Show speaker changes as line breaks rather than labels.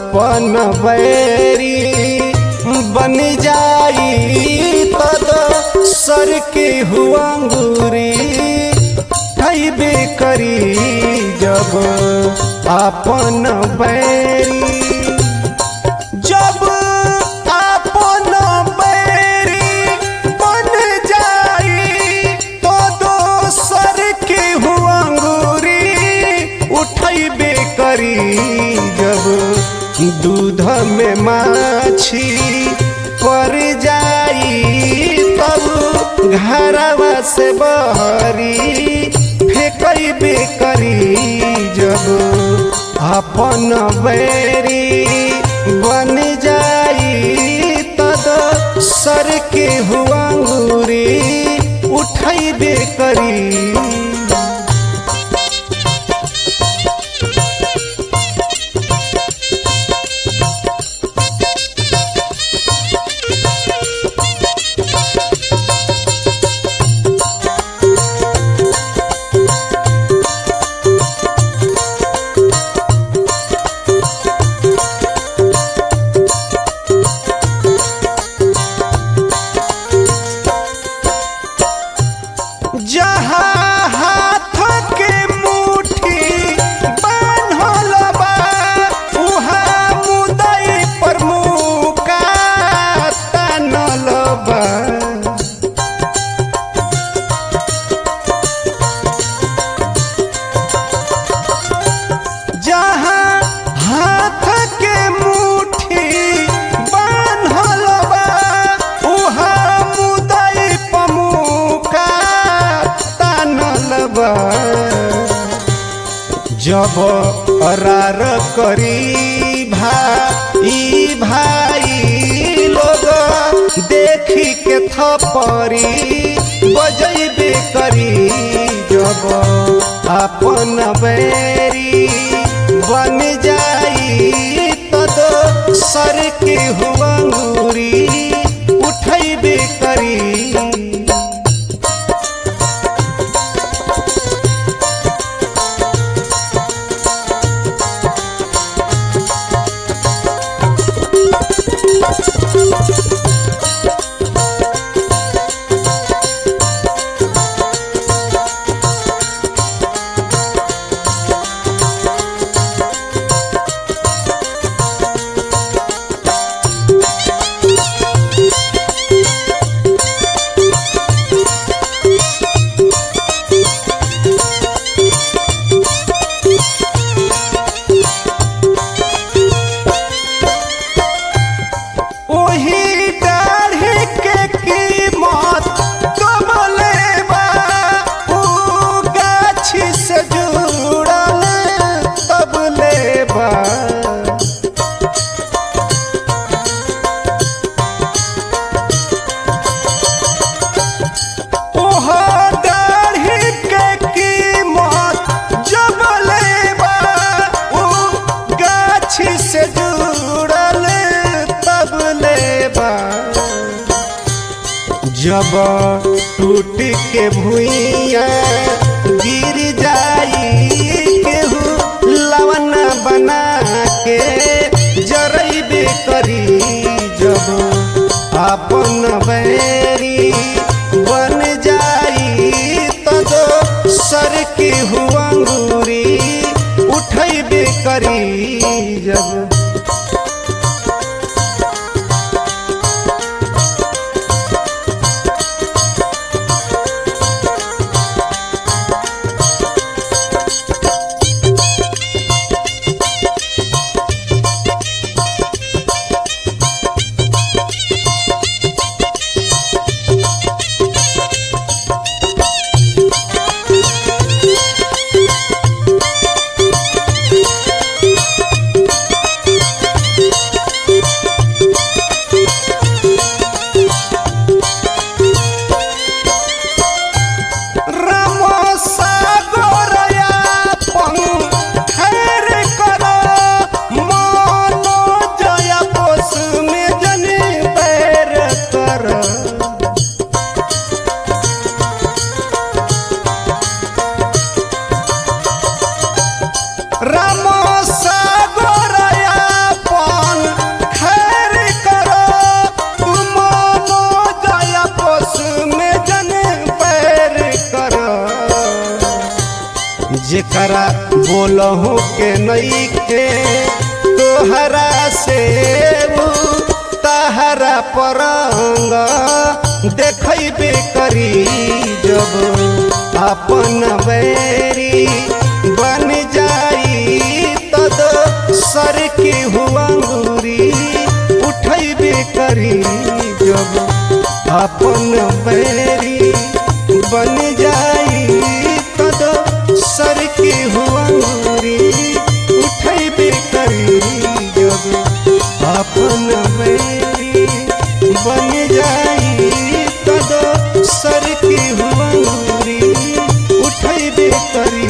अपन बैरी बन जाई तो सर के हुआ अंगूरी खैबे करी जब अपन बैरी। जब अपन बैरी बन जाई तो दोसर के हुआ अंगूरी उठैबे करी जब दूध में माछी पर जाई तब घरवा से बहरी फेंकैबे करी जब अपन बैरी बन जाई तब सर के हुआ अंगूरी उठैबे करी। जहाँ हाथ के मुट्ठी बान्हल बा उहाँ मुदई पर मुका तानल बा। जहाँ हाथ के मुट्ठी बान्हल बा उहाँ मुदई पर मुका जब अरार करी भाई भाई लोग देखी के थपरी बजैबे करी जब अपन बैरी बन जाई तो सर के हुआ अंगूरी उठैबे करी। जब टूट के भुइया गिर जाई केहू लवना बना के जरैबे करी जब अपन बैरी बन जाई तो सर के हुआ अंगूरी उठैबे करी जब। जेकरा बोलहु के नइखे तोहरा से उ तहरा परंग देखबे करी जब अपन बैरी बन जाई तद सर की हुआ अंगूरी उठबे करी जब अपन बैरी बन जाई तद सर की हुआ अंगूरी उठबे करी जब अपन बैरी बन जाई तद सर की हुआ अंगूरी उठबे करी।